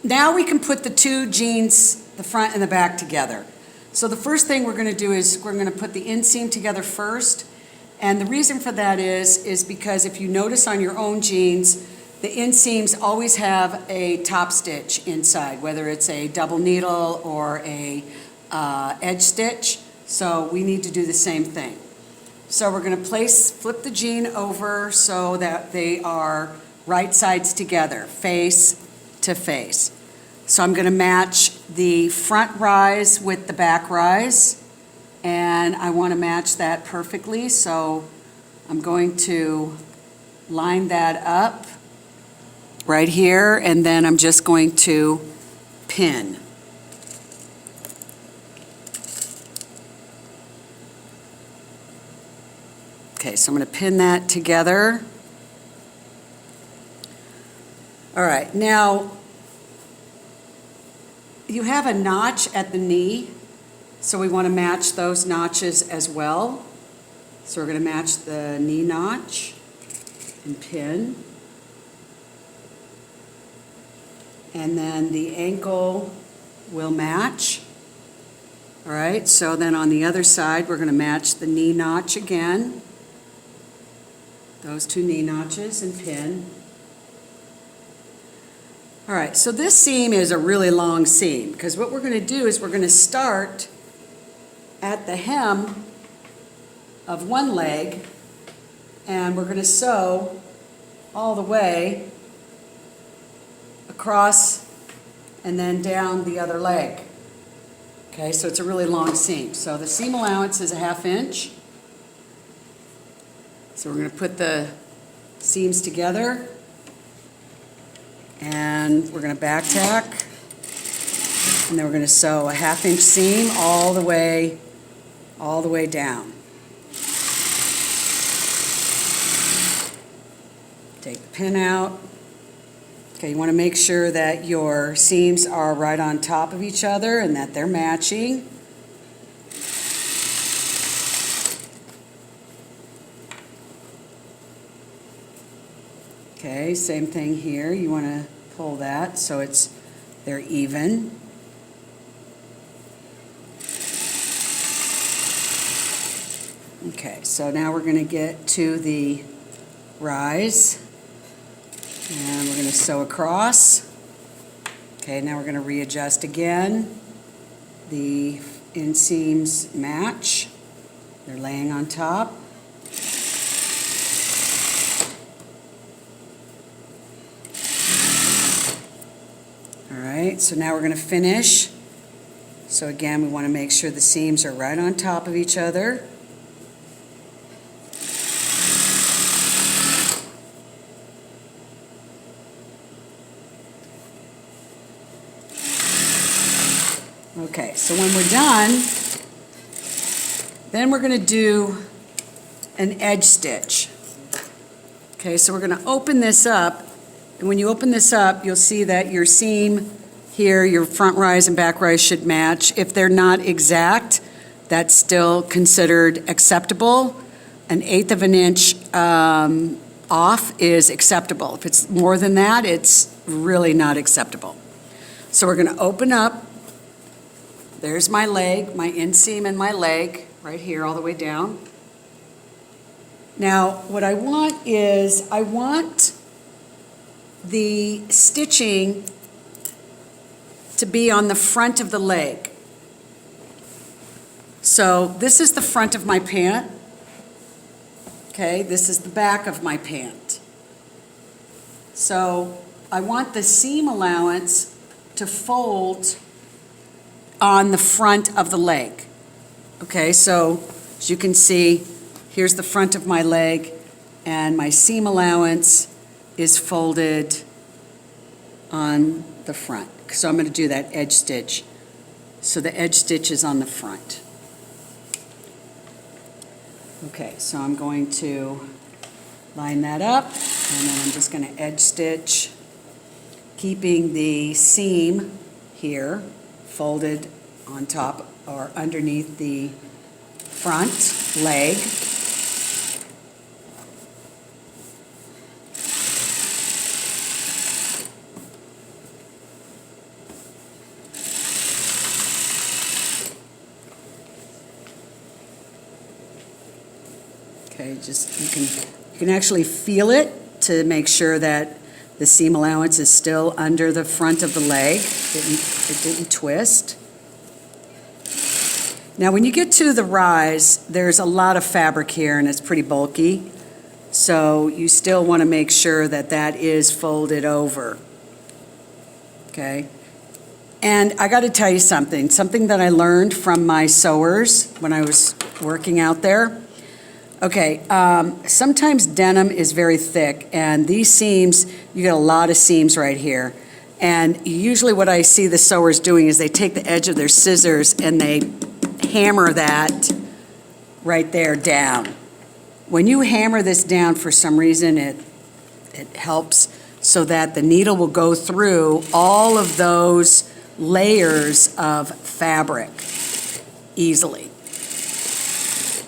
now we can put the two jeans, the front and the back, together. So the first thing we're going to do is we're going to put the inseam together first. And the reason for that is because if you notice on your own jeans, the inseams always have a top stitch inside, whether it's a double needle or a edge stitch. So we need to do the same thing. So we're going to flip the jean over so that they are right sides together, face to face. So I'm going to match the front rise with the back rise, and I want to match that perfectly, so I'm going to line that up right here, and then I'm just going to pin. Okay, so I'm going to pin that together. All right, now you have a notch at the knee, so we want to match those notches as well. So we're going to match the knee notch and pin. And then the ankle will match. All right, so then on the other side, we're going to match the knee notch again. Those two knee notches and pin. All right, so this seam is a really long seam because what we're going to do is we're going to start at the hem of one leg and we're going to sew all the way across and then down the other leg. Okay, so it's a really long seam. So the seam allowance is a 1/2 inch. So we're going to put the seams together. And we're going to back tack, and then we're going to sew a 1/2 inch seam all the way down. Take the pin out. Okay, you want to make sure that your seams are right on top of each other and that they're matching. Okay, same thing here. You want to pull that so they're even. Okay, so now we're going to get to the rise, and we're going to sew across. Okay, now we're going to readjust again. The inseams match. They're laying on top. So now we're going to finish. So again, we want to make sure the seams are right on top of each other. Okay, so when we're done, then we're going to do an edge stitch. Okay, so we're going to open this up, and when you open this up, you'll see that your seam here, your front rise and back rise should match. If they're not exact, that's still considered acceptable. 1/8 of an inch off is acceptable. If it's more than that, it's really not acceptable. So we're going to open up. There's my leg, my inseam and my leg, right here all the way down. Now, what I want is, I want the stitching to be on the front of the leg. So this is the front of my pant. Okay, this is the back of my pant. So I want the seam allowance to fold on the front of the leg. Okay, so as you can see, here's the front of my leg, and my seam allowance is folded on the front. So I'm going to do that edge stitch. So the edge stitch is on the front. Okay, so I'm going to line that up, and then I'm just going to edge stitch, keeping the seam here folded on top or underneath the front leg. Okay, you can actually feel it to make sure that the seam allowance is still under the front of the leg. It didn't twist. Now when you get to the rise, there's a lot of fabric here and it's pretty bulky. So you still want to make sure that that is folded over. Okay? And I got to tell you something that I learned from my sewers when I was working out there. Okay, sometimes denim is very thick, and these seams, you get a lot of seams right here. And usually what I see the sewers doing is they take the edge of their scissors and they hammer that right there down. When you hammer this down, for some reason, it helps so that the needle will go through all of those layers of fabric easily.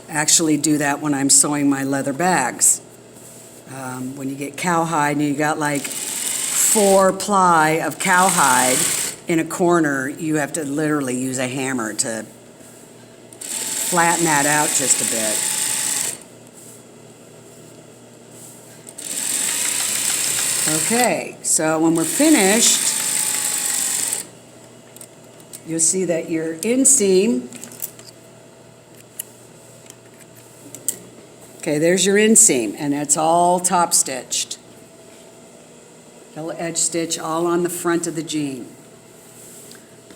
Actually do that when I'm sewing my leather bags. When you get cowhide and you got like 4 ply of cowhide in a corner, you have to literally use a hammer to flatten that out just a bit. Okay, so when we're finished, you'll see that your inseam, okay, there's your inseam, and it's all top stitched. Double edge stitch all on the front of the jean.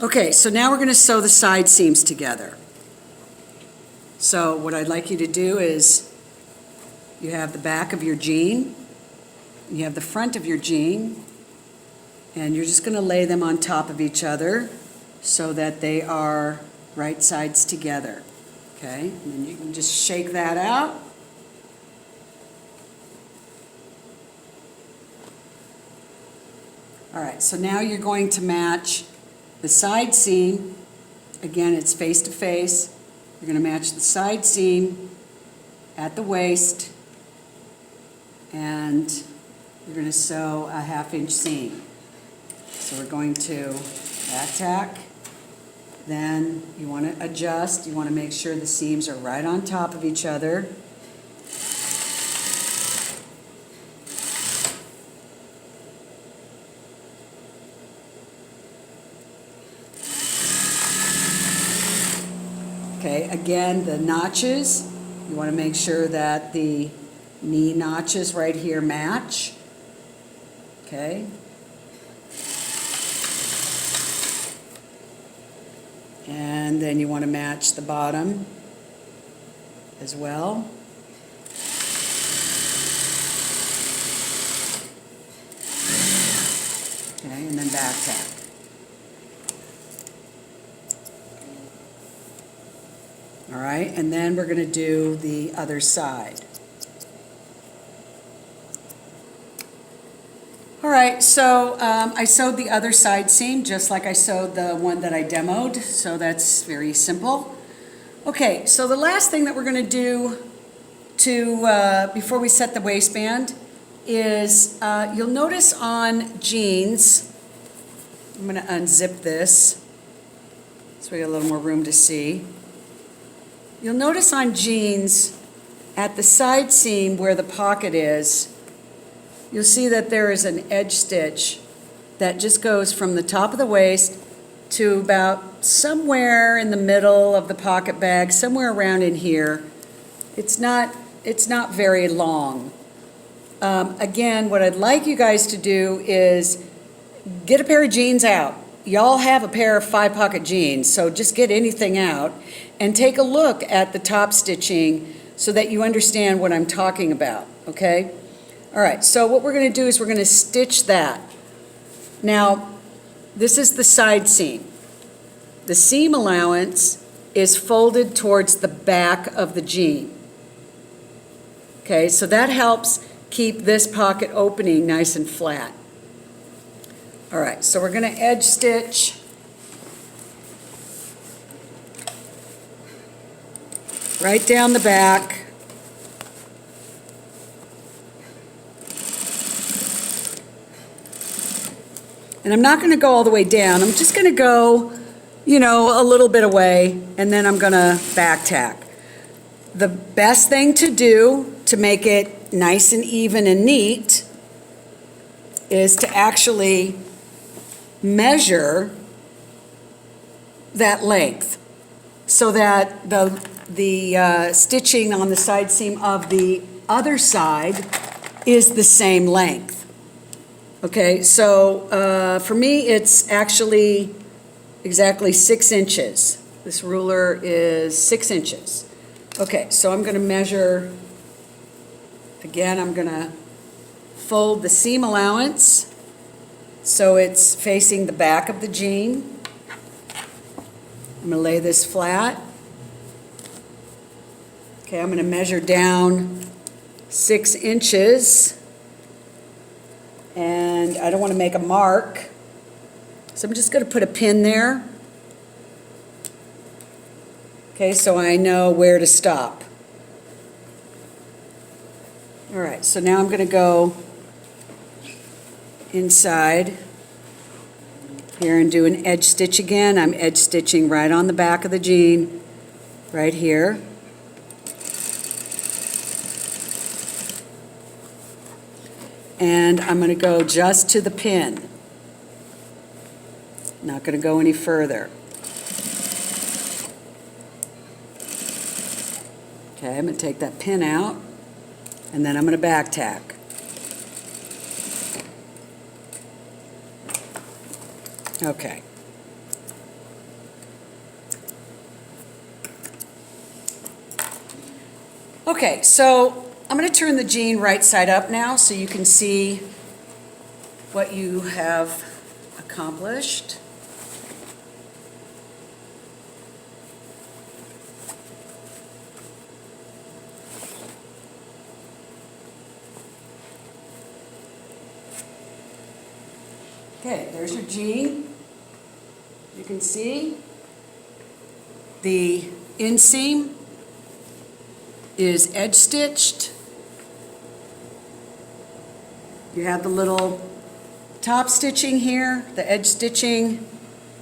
Okay, so now we're going to sew the side seams together. So what I'd like you to do is, you have the back of your jean, you have the front of your jean, and you're just going to lay them on top of each other so that they are right sides together. Okay, and then you can just shake that out. All right, so now you're going to match the side seam. Again, it's face to face. You're going to match the side seam at the waist, and you're going to sew a 1/2 inch seam. So we're going to back tack. Then you want to adjust. You want to make sure the seams are right on top of each other. Okay, again, the notches, you want to make sure that the knee notches right here match. Okay. And then you want to match the bottom as well. Okay, and then back tack. All right, and then we're going to do the other side. All right, so I sewed the other side seam just like I sewed the one that I demoed, so that's very simple. Okay, so the last thing that we're going to do before we set the waistband is you'll notice on jeans, I'm going to unzip this so we have a little more room to see. You'll notice on jeans at the side seam where the pocket is, you'll see that there is an edge stitch that just goes from the top of the waist to about somewhere in the middle of the pocket bag, somewhere around in here. It's not very long. Again, what I'd like you guys to do is get a pair of jeans out. Y'all have a pair of 5-pocket jeans, so just get anything out and take a look at the top stitching so that you understand what I'm talking about, okay? All right, so what we're going to do is we're going to stitch that. Now, this is the side seam. The seam allowance is folded towards the back of the jean. Okay, so that helps keep this pocket opening nice and flat. All right, so we're going to edge stitch right down the back. And I'm not going to go all the way down. I'm just going to go, a little bit away, and then I'm going to back tack. the best thing to do to make it nice and even and neat is to actually measure that length so that the stitching on the side seam of the other side is the same length. Okay, so for me, it's actually exactly 6 inches. This ruler is 6 inches. Okay, so I'm going to measure, again, I'm going to fold the seam allowance so it's facing the back of the jean. I'm going to lay this flat. Okay, I'm going to measure down 6 inches, and I don't want to make a mark, so I'm just going to put a pin there. Okay, so I know where to stop. All right, so now I'm going to go inside here and do an edge stitch again. I'm edge stitching right on the back of the jean, right here. And I'm going to go just to the pin. Not going to go any further. Okay, I'm going to take that pin out, and then I'm going to back tack. Okay. Okay, so I'm going to turn the jean right side up now so you can see what you have accomplished. Okay, there's your jean. You can see the inseam is edge stitched. You have the little top stitching here, the edge stitching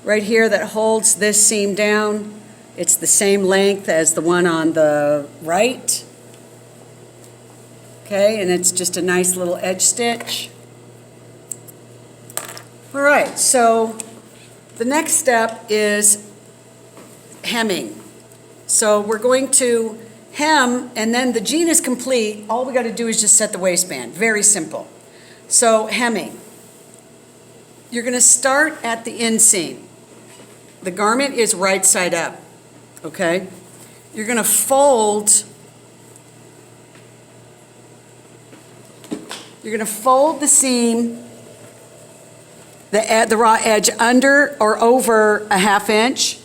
right here that holds this seam down. It's the same length as the one on the right. Okay, and it's just a nice little edge stitch. All right, so the next step is hemming. So we're going to hem, and then the jean is complete. All we got to do is just set the waistband. Very simple. So hemming. You're going to start at the inseam. The garment is right side up, okay? You're going to fold. You're going to fold the seam, the raw edge under or over a 1/2 inch,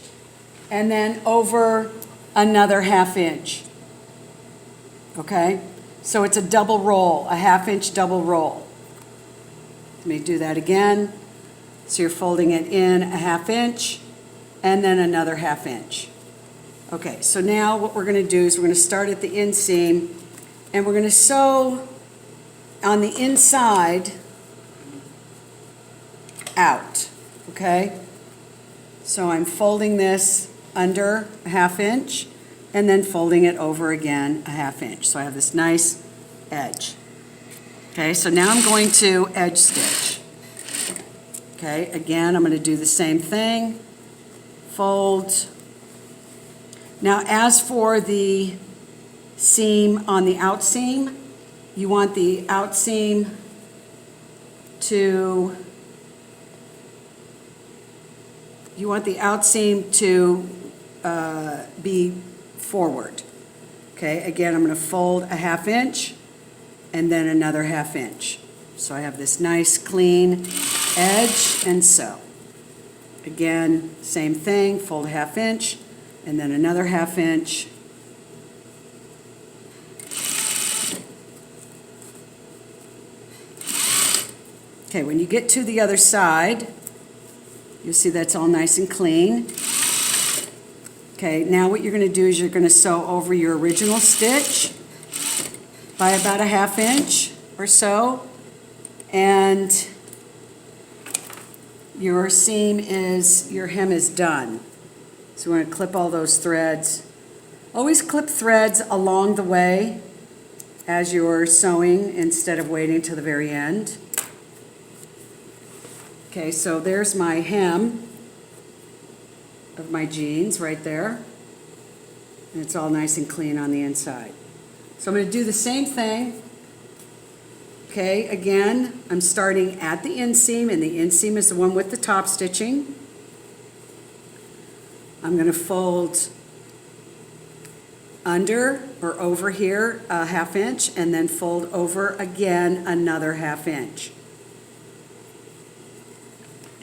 and then over another 1/2 inch. Okay? So it's a double roll, a 1/2 inch double roll. Let me do that again. So you're folding it in a 1/2 inch and then another 1/2 inch. Okay, so now what we're going to do is we're going to start at the inseam and we're going to sew on the inside out, okay? So I'm folding this under a 1/2 inch and then folding it over again a 1/2 inch. So I have this nice edge. Okay, so now I'm going to edge stitch. Okay, again, I'm going to do the same thing. Fold. Now, as for the seam on the outseam, you want the outseam to be forward. Okay, again, I'm going to fold a 1/2 inch and then another 1/2 inch. So I have this nice clean edge and sew. Again, same thing, fold a 1/2 inch and then another 1/2 inch. Okay, when you get to the other side, you'll see that's all nice and clean. Okay, now what you're going to do is you're going to sew over your original stitch by about a 1/2 inch or so, and your hem is done. So we're going to clip all those threads Always clip threads along the way as you're sewing instead of waiting till the very end. Okay, so there's my hem of my jeans right there. And it's all nice and clean on the inside. So I'm going to do the same thing. Okay, again, I'm starting at the inseam, and the inseam is the one with the top stitching. I'm going to fold under or over here a 1/2 inch, and then fold over again another 1/2 inch.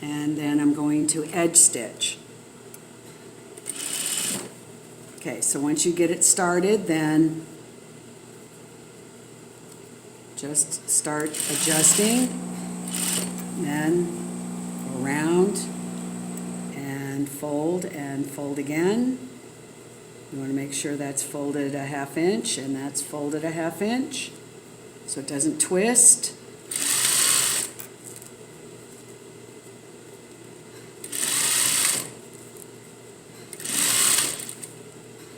And then I'm going to edge stitch. Okay, so once you get it started, then just start adjusting, then go around and fold again. You want to make sure that's folded a 1/2 inch and that's folded a 1/2 inch so it doesn't twist.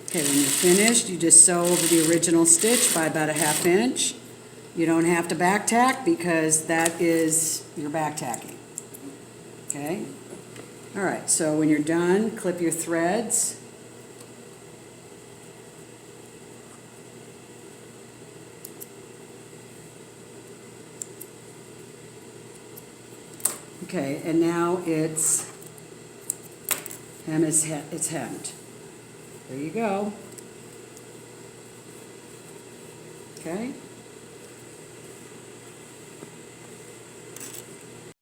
Okay, when you're finished, you just sew over the original stitch by about a 1/2 inch. You don't have to back tack because that is your back tacking. Okay? All right, so when you're done, clip your threads. Okay, and now it's hemmed. There you go. Okay.